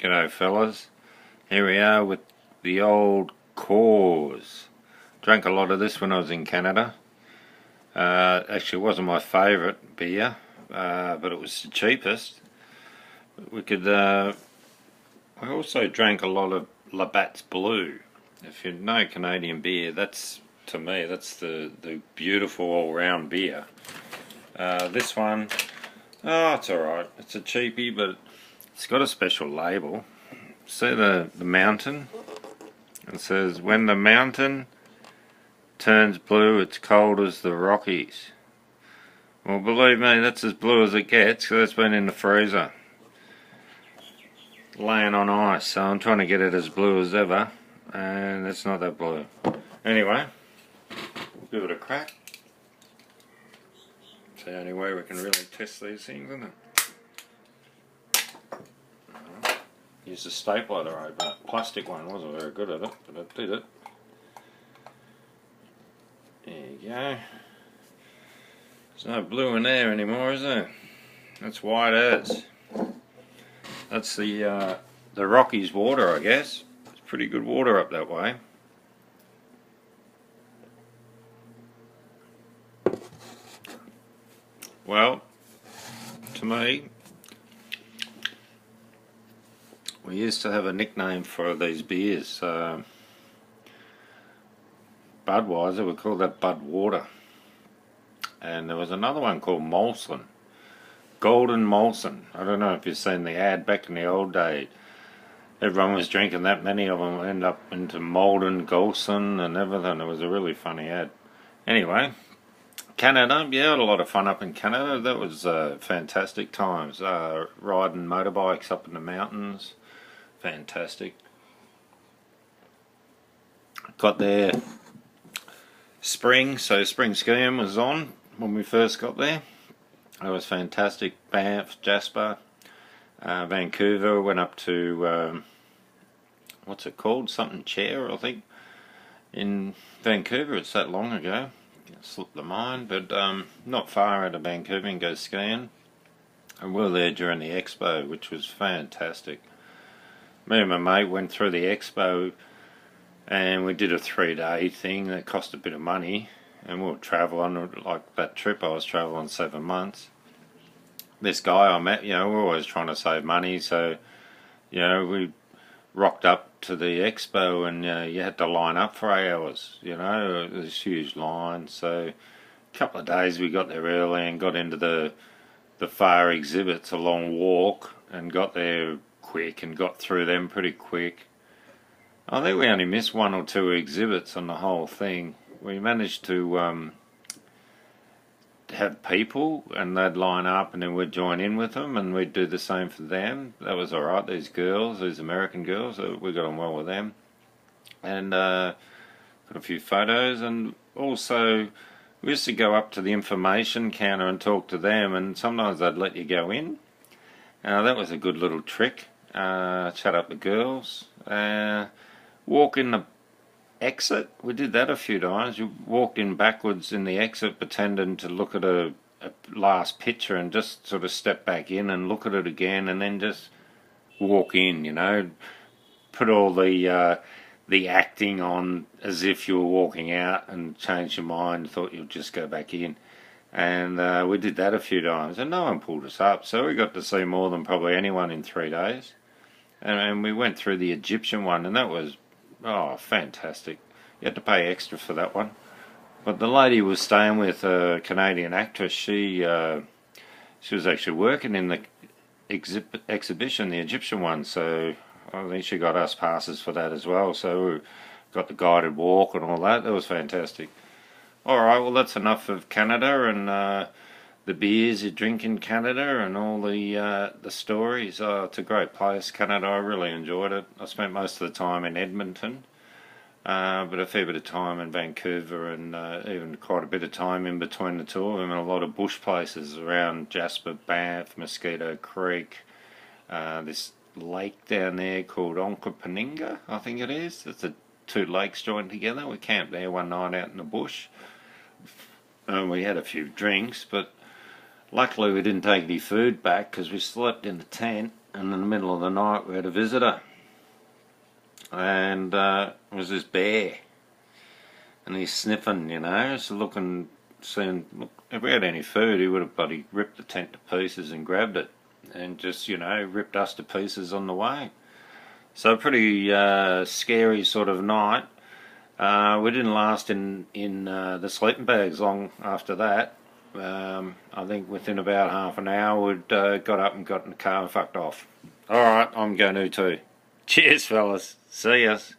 G'day fellas, here we are with the old Coors. Drank a lot of this when I was in Canada. Actually it wasn't my favourite beer, but it was the cheapest. I also drank a lot of Labatt's Blue. If you know Canadian beer, to me that's the beautiful all-round beer. This one, it's alright, it's a cheapie, but it's got a special label. See the mountain? It says, when the mountain turns blue, it's cold as the Rockies. Well, believe me, that's as blue as it gets, because it's been in the freezer, laying on ice. So I'm trying to get it as blue as ever, and it's not that blue. Anyway, we'll give it a crack. It's the only way we can really test these things, isn't it? Used a stapler though, but plastic one wasn't very good at it, but it did it. There you go. There's no blue in there anymore, is there? That's white as. That's the Rockies water, I guess. It's pretty good water up that way. Well, to me, we used to have a nickname for these beers. Budweiser, we called that Bud Water. And there was another one called Molson. Golden Molson. I don't know if you've seen the ad back in the old day. Everyone was drinking that, many of them end up into Molden Golson and everything. It was a really funny ad. Anyway, Canada, yeah, I had a lot of fun up in Canada. That was fantastic times. Riding motorbikes up in the mountains. Fantastic. Got there spring, so spring skiing was on when we first got there. It was fantastic. Banff, Jasper, Vancouver. Went up to what's it called? Something Chair, I think. In Vancouver, it's that long ago. Slipped the mind, but not far out of Vancouver and go skiing. And we were there during the expo, which was fantastic. Me and my mate went through the expo and we did a 3-day thing that cost a bit of money, and we were travelling, like that trip I was travelling 7 months. This guy I met, we're always trying to save money, so we rocked up to the expo and you had to line up for hours, it was a huge line. So a couple of days we got there early and got into the far exhibits, a long walk, and got there quick and got through them pretty quick. I think we only missed 1 or 2 exhibits on the whole thing. We managed to have people and they'd line up and then we'd join in with them and we'd do the same for them. That was alright. These American girls, we got on well with them. And got a few photos, and also we used to go up to the information counter and talk to them, and sometimes they'd let you go in. That was a good little trick. Chat up the girls. Walk in the exit. We did that a few times. You walked in backwards in the exit, pretending to look at a last picture, and just sort of step back in and look at it again, and then just walk in. Put all the acting on as if you were walking out, and change your mind, thought you'd just go back in. And we did that a few times, and no one pulled us up, so we got to see more than probably anyone in 3 days. And we went through the Egyptian one, and that was fantastic. You had to pay extra for that one, but the lady was staying with a Canadian actress. She was actually working in the exhibition, the Egyptian one, so I think she got us passes for that as well. So we got the guided walk and all that. That was fantastic. Alright, well, that's enough of Canada and the beers you drink in Canada and all the stories. It's a great place, Canada. I really enjoyed it. I spent most of the time in Edmonton, but a fair bit of time in Vancouver, and even quite a bit of time in between the two of them, and a lot of bush places around Jasper, Banff, Mosquito Creek, this lake down there called Onkaparinga, I think it is. It's the 2 lakes joined together. We camped there one night out in the bush. We had a few drinks, but luckily we didn't take any food back because we slept in the tent and in the middle of the night we had a visitor, and it was this bear, and he's sniffing, you know, so looking, seeing, look, if we had any food he would have bloody ripped the tent to pieces and grabbed it, and just, you know, ripped us to pieces on the way. So pretty scary sort of night. We didn't last in the sleeping bags long after that. I think within about half an hour we'd got up and got in the car and fucked off. Alright, I'm going to too. Cheers fellas, see us.